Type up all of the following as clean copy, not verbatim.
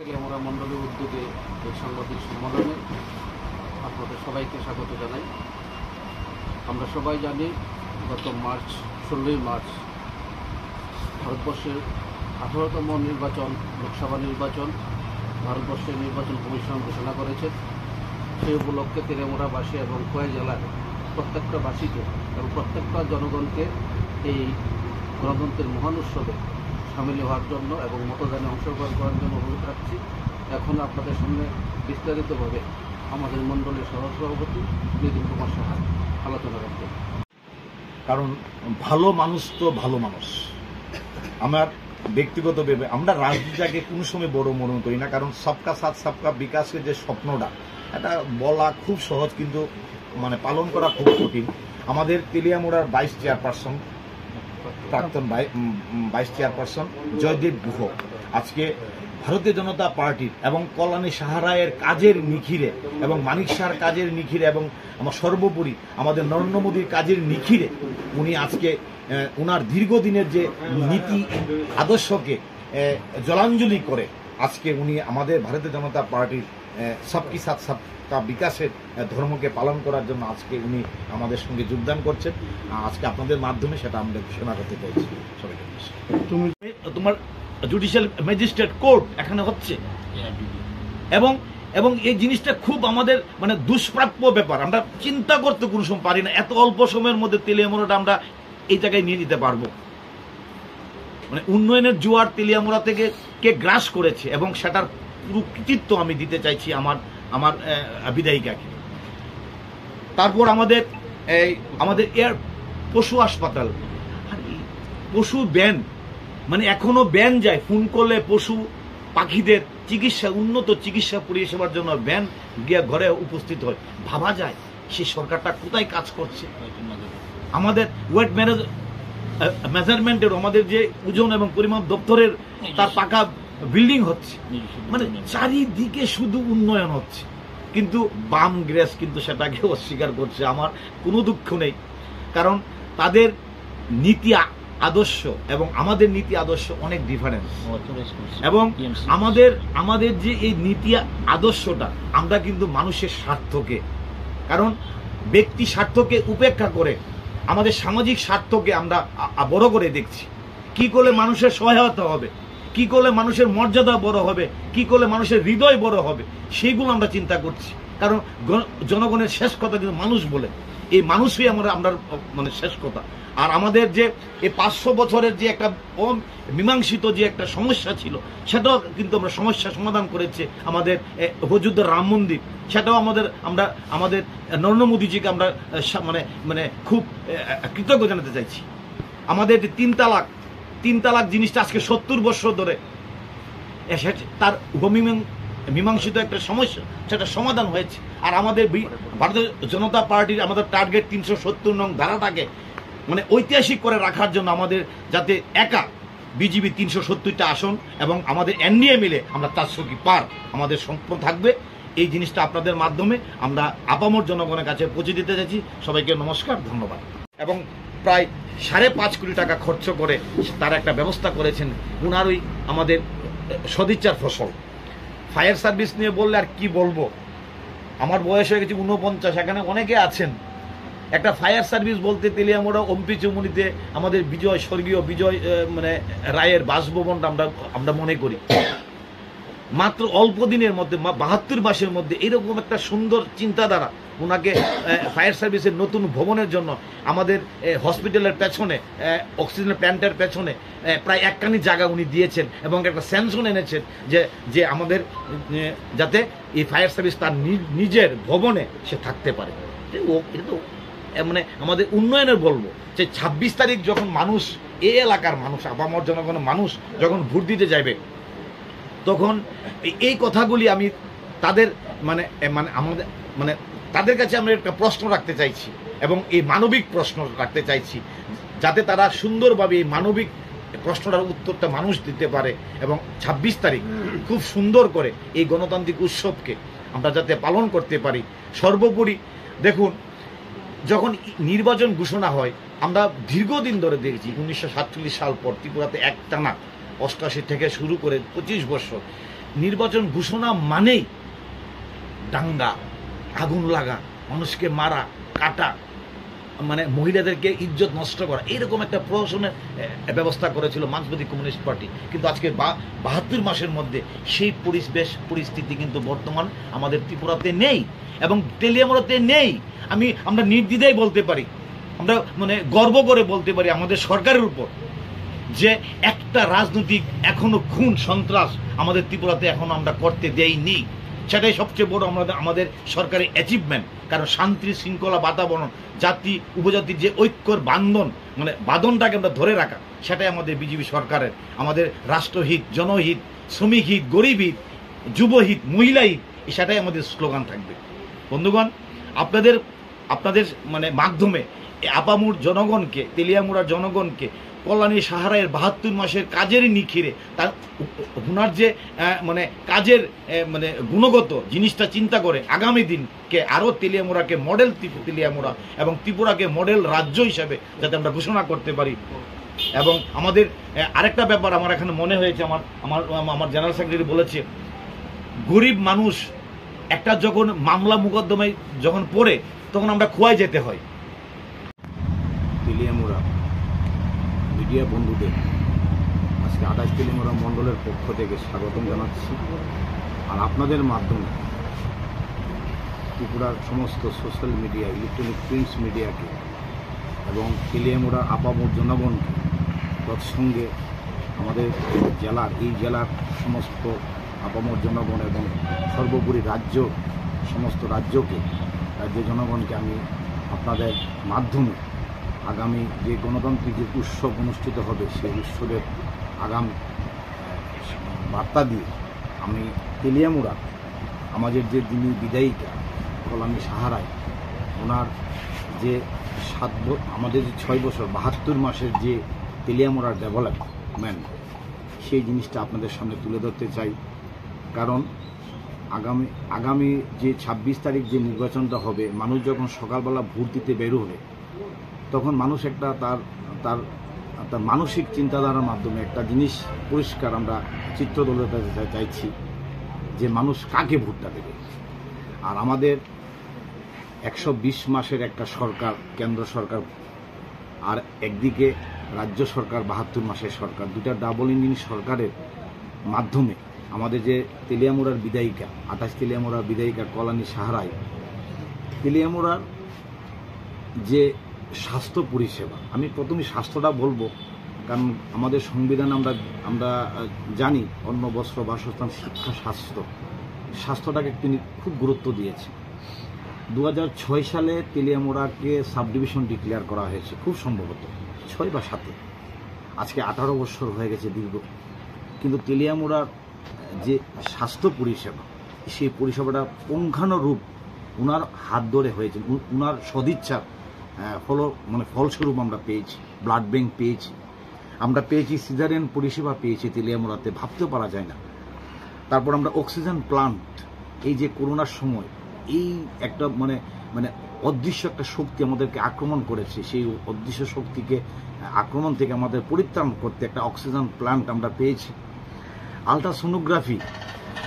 আমরা মণ্ডলের উদ্যোগে এই সাংবাদিক সম্মেলনে আপনাদের সবাইকে স্বাগত জানাই। আমরা সবাই জানি গত 16ই মার্চ ভারতবর্ষের 18তম নির্বাচন, লোকসভা নির্বাচন ভারতবর্ষের নির্বাচন কমিশন ঘোষণা করেছে। সেই উপলক্ষে তেলেমুড়াবাসী এবং খোয়াই জেলার প্রত্যেকটা বাসীকে এবং প্রত্যেকটা জনগণকে এই গণতন্ত্রের মহান উৎসবে সামিল হওয়ার জন্য এবং মতদানে অংশগ্রহণ করার জন্য অনুরোধ রাখছি। এখন আপনাদের সামনে বিস্তারিতভাবে আমাদের মণ্ডলের সহসভাপতি নিতিন কুমার সাহা আলোচনা রাখবেন। কারণ ভালো মানুষ তো ভালো মানুষ। আমার ব্যক্তিগতভাবে আমরা রাজনীতিটাকে কোনো সময় বড় মনে করি না, কারণ সবকা সাথ সবকা বিকাশের যে স্বপ্নটা এটা বলা খুব সহজ, কিন্তু পালন করা খুব কঠিন। আমাদের তেলিয়ামুড়ার ভাইস চেয়ারপারসন, প্রাক্তন ভাইস চেয়ারপারসন জয়দেব গুহ আজকে ভারতীয় জনতা পার্টির এবং কল্যাণী সাহারায়ের কাজের নিখিরে এবং মানিক শাহর কাজের নিখিরে এবং আমার সর্বোপরি আমাদের নরেন্দ্র মোদীর কাজের নিখিরে উনি আজকে ওনার দীর্ঘদিনের যে নীতি আদর্শকে জলাঞ্জলি করে আজকে উনি আমাদের ভারতীয় জনতা পার্টির সবকি সাথ সবকা বিকাশের ধর্মকে পালন করার জন্য আজকে উনি আমাদের সঙ্গে যোগদান করছেন। আজকে আপনাদের মাধ্যমে সেটা আমরা ঘোষণা করতে চাইছি সবাইকে। তোমার জুডিশিয়াল ম্যাজিস্ট্রেট কোর্ট এখানে হচ্ছে এবং এবং এই জিনিসটা খুব আমাদের দুষ্প্রাপ্য ব্যাপার। আমরা চিন্তা করতে কোনো সময় পারি না এত অল্প সময়ের মধ্যে তেলিয়ামুড়াটা আমরা এই জায়গায় নিয়ে যেতে পারবো। উন্নয়নের জোয়ার তেলিয়ামুড়া থেকে কে গ্রাস করেছে এবং সেটার পুরো কৃতিত্ব আমি দিতে চাইছি আমার আমার বিধায়িকাকে। তারপর আমাদের এয়ার পশু হাসপাতাল, পশু ব্যান এখনো ব্যান যায়, ফোন করলে পশু পাখিদের চিকিৎসা, উন্নত চিকিৎসা পরিষেবার জন্য ব্যান গিয়ে ঘরে উপস্থিত হয়। ভাবা যায় সেই সরকারটা কোথায় কাজ করছে। আমাদের ওয়েট মেজারমেন্টের আমাদের যে ওজন এবং পরিমাপ দপ্তরের তার পাকা বিল্ডিং হচ্ছে, চারিদিকে শুধু উন্নয়ন হচ্ছে, কিন্তু বাম গ্রেস কিন্তু সেটাকে অস্বীকার করছে। আমার কোনো দুঃখ নেই, কারণ তাদের নীতি আদর্শ এবং আমাদের নীতি আদর্শ অনেক ডিফারেন্স। এবং আমাদের যে এই নীতি আদর্শটা আমরা কিন্তু মানুষের স্বার্থকে, কারণ ব্যক্তি স্বার্থকে উপেক্ষা করে আমাদের সামাজিক স্বার্থকে আমরা বড় করে দেখছি। কি করলে মানুষের সহায়তা হবে, কি করলে মানুষের মর্যাদা বড় হবে, কি করলে মানুষের হৃদয় বড় হবে, সেইগুলো আমরা চিন্তা করছি। কারণ জনগণের শেষ কথা কিন্তু মানুষ বলে, এই মানুষই আমরা শেষ কথা। আর আমাদের যে এই 500 বছরের যে একটা মীমাংসিত যে একটা সমস্যা ছিল, সেটাও কিন্তু আমরা সমস্যা সমাধান করেছে। আমাদের অযোধ্যার রাম মন্দির, সেটাও আমাদের নরেন্দ্র মোদীজিকে আমরা খুব কৃতজ্ঞ জানাতে চাইছি। আমাদের যে 3 তালাক জিনিসটা আজকে 70 বছর ধরে তার মীমাংসিত একটা সমস্যা, সেটা সমাধান হয়েছে। আর আমাদের ভারতীয় জনতা পার্টির আমাদের টার্গেট 370 নং ধারাটাকে ঐতিহাসিক করে রাখার জন্য আমাদের যাতে একা বিজেপি 370টা আসন এবং আমাদের এনডিএ মিলে আমরা 400 কি পার আমাদের সম্পন্ন থাকবে, এই জিনিসটা আপনাদের মাধ্যমে আমরা আপামর জনগণের কাছে পৌঁছে দিতে চাইছি। সবাইকে নমস্কার, ধন্যবাদ। এবং প্রায় 5.5 কোটি টাকা খরচ করে তারা একটা ব্যবস্থা করেছেন উনার ওই আমাদের সদিচ্ছার ফসল। ফায়ার সার্ভিস নিয়ে বললে আর কি বলবো, আমার বয়স হয়ে গেছে 49, এখানে অনেকে আছেন। একটা ফায়ার সার্ভিস বলতে তেলিয়ামুড়া অম্পি চৌমুনিতে আমাদের স্বর্গীয় বিজয় রায়ের বাসভবনটা আমরা মনে করি। মাত্র অল্প দিনের মধ্যে 72 মাসের মধ্যে এরকম একটা সুন্দর চিন্তাধারা ওনাকে ফায়ার সার্ভিসের নতুন ভবনের জন্য আমাদের হসপিটালের পেছনে অক্সিজেন প্ল্যান্টের পেছনে প্রায় 1 কানি জায়গা উনি দিয়েছেন এবং একটা স্যাংশন এনেছেন যে আমাদের যাতে এই ফায়ার সার্ভিস তার নিজের ভবনে সে থাকতে পারে। এটা তো আমাদের উন্নয়নের বলবো যে 26 তারিখ যখন মানুষ, এই এলাকার মানুষ, আপামর জনগণের মানুষ যখন ভোট দিতে যাবে, তখন এই কথাগুলি আমি তাদের আমাদের তাদের কাছে আমরা একটা প্রশ্ন রাখতে চাইছি এবং এই মানবিক প্রশ্ন রাখতে চাইছি, যাতে তারা সুন্দরভাবে এই মানবিক প্রশ্নটার উত্তরটা মানুষ দিতে পারে এবং 26 তারিখ খুব সুন্দর করে এই গণতান্ত্রিক উৎসবকে আমরা যাতে পালন করতে পারি। সর্বোপরি দেখুন, যখন নির্বাচন ঘোষণা হয় আমরা দীর্ঘদিন ধরে দেখছি 1947 সাল পর ত্রিপুরাতে একটানা 88 থেকে শুরু করে 25 বছর নির্বাচন ঘোষণা মানেই দাঙ্গা, আগুন লাগা, মানুষকে মারা, কাটা, মানে মহিলাদেরকে ইজ্জত নষ্ট করা, এইরকম একটা প্রশাসনের ব্যবস্থা করেছিল মার্ক্সবাদী কমিউনিস্ট পার্টি। কিন্তু আজকে 72 মাসের মধ্যে সেই পরিস্থিতি কিন্তু বর্তমান আমাদের ত্রিপুরাতে নেই এবং তেলিয়ামুড়াতে নেই। আমরা নির্দ্বিধায় বলতে পারি, আমরা মানে গর্ব করে বলতে পারি আমাদের সরকারের উপর, যে একটা রাজনৈতিক এখনো খুন সন্ত্রাস আমাদের ত্রিপুরাতে এখনো আমরা করতে দেইনি। সেটাই সবচেয়ে বড় আমাদের সরকারের অ্যাচিভমেন্ট। কারণ শান্তি শৃঙ্খলা বাতাবরণ, জাতি উপজাতির যে ঐক্যর বান্ধন, মানে বাঁধনটাকে আমরা ধরে রাখা, সেটাই আমাদের বিজেপি সরকারের, আমাদের রাষ্ট্রহিত, জনহিত, শ্রমিক হিত, গরিব হিত, যুবহিত, মহিলা হিত, সেটাই আমাদের স্লোগান থাকবে। বন্ধুগণ, আপনাদের মানে মাধ্যমে আপামুর জনগণকে, তেলিয়ামুড়ার জনগণকে কল্যাণী সাহারায়ের 72 মাসের কাজের নিখিরে তার ওনার যে মানে কাজের মানে গুণগত জিনিসটা চিন্তা করে আগামী দিনকে আরও তেলিয়ামুড়াকে মডেল তেলিয়ামুড়া এবং ত্রিপুরাকে মডেল রাজ্য হিসাবে যাতে আমরা ঘোষণা করতে পারি। এবং আমাদের আরেকটা ব্যাপার আমার এখানে মনে হয়েছে, আমার জেনারেল সেক্রেটারি বলেছে, গরিব মানুষ একটা যখন মামলা মোকদ্দমায় যখন পড়ে তখন আমরা খোয়াই যেতে হয়। তেলিয়ামুড়া মিডিয়া বন্ধুদের আজকে 28 তেলিয়ামুড়া মণ্ডলের পক্ষ থেকে স্বাগতম জানাচ্ছি। আর আপনাদের মাধ্যমে ত্রিপুরার সমস্ত সোশ্যাল মিডিয়া, ইলেকট্রনিক প্রিন্টস মিডিয়াকে এবং তেলিয়ামুড়া আপামর জনগণকে, তৎসঙ্গে আমাদের এই জেলার সমস্ত আপামর জনগণ এবং সর্বোপরি সমস্ত রাজ্যের জনগণকে আমি আপনাদের মাধ্যমে আগামী যে গণতান্ত্রিক যে উৎসব অনুষ্ঠিত হবে সেই উৎসবের আগাম বার্তা দিয়ে আমি তেলিয়ামুড়া আমাদের যে যিনি বিদায়িকা কল্যাণী সাহারায়, ওনার যে আমাদের যে 6 বছর 72 মাসের যে তেলিয়ামুড়ার ডেভেলপমেন্ট, সেই জিনিসটা আপনাদের সামনে তুলে ধরতে চাই। কারণ আগামী যে 26 তারিখ যে নির্বাচনটা হবে, মানুষ যখন সকালবেলা ভোট দিতে বের হবে, তখন মানুষ একটা তার মানসিক চিন্তাধারার মাধ্যমে একটা জিনিস পরিষ্কার আমরা চিত্র তুলে ধরতে চাইছি যে মানুষ কাকে ভোটটা দেবে। আর আমাদের 120 মাসের একটা সরকার, কেন্দ্র সরকার, আর একদিকে রাজ্য সরকার 72 মাসের সরকার, দুটা ডাবল ইঞ্জিন সরকারের মাধ্যমে আমাদের যে তেলিয়ামুড়ার বিদায়িকা, 28 তেলিয়ামুড়ার বিদায়িকা কল্যাণী সাহারায়, তেলিয়ামুড়ার যে স্বাস্থ্য পরিষেবা, আমি প্রথমে স্বাস্থ্যটা বলবো, কারণ আমাদের সংবিধানে আমরা জানি অন্ন, বস্ত্র, বাসস্থান, শিক্ষা, স্বাস্থ্যটাকে তিনি খুব গুরুত্ব দিয়েছেন। 2006 সালে তেলিয়ামুড়াকে সাব ডিভিশন ডিক্লেয়ার করা হয়েছে, খুব সম্ভবত 6 বা 7। আজকে 18 বছর হয়ে গেছে দীর্ঘ। কিন্তু তেলিয়ামুড়ার যে স্বাস্থ্য পরিষেবা, সেই পরিষেবাটা পুঙ্খানুরূপ ওনার হাত ধরে হয়েছে, ওনার সদিচ্ছার ফলস্বরূপ আমরা পেয়েছি। ব্লাড ব্যাংক পেয়েছি, আমরা পেয়েছি সিজারিয়ান পরিষেবা পেয়েছি তেলিয়ামুড়াতে, ভাবতেও পারা যায় না। তারপর আমরা অক্সিজেন প্লান্ট, এই যে করোনার সময় এই একটা মানে অদৃশ্য একটা শক্তি আমাদেরকে আক্রমণ করেছে, সেই অদৃশ্য শক্তিকে আক্রমণ থেকে আমাদের পরিত্রাণ করতে একটা অক্সিজেন প্লান্ট আমরা পেয়েছি। আলট্রাসোনোগ্রাফি,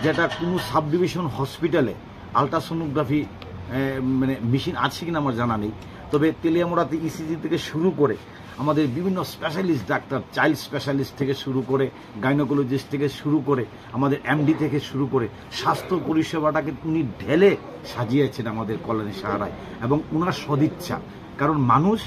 যেটা কোনো সাব ডিভিশন হসপিটালে আলট্রাসোনোগ্রাফি মানে মেশিন আছে কিনা আমার জানা নেই, তবে তেলিয়ামুড়াতে ইসিজি থেকে শুরু করে আমাদের বিভিন্ন স্পেশালিস্ট ডাক্তার, চাইল্ড স্পেশালিস্ট থেকে শুরু করে, গাইনোকোলজিস্ট থেকে শুরু করে, আমাদের এমডি থেকে শুরু করে স্বাস্থ্য পরিষেবাটাকে উনি ঢেলে সাজিয়েছেন আমাদের কল্যাণী সাহারায়, এবং ওনার সদিচ্ছা। কারণ মানুষ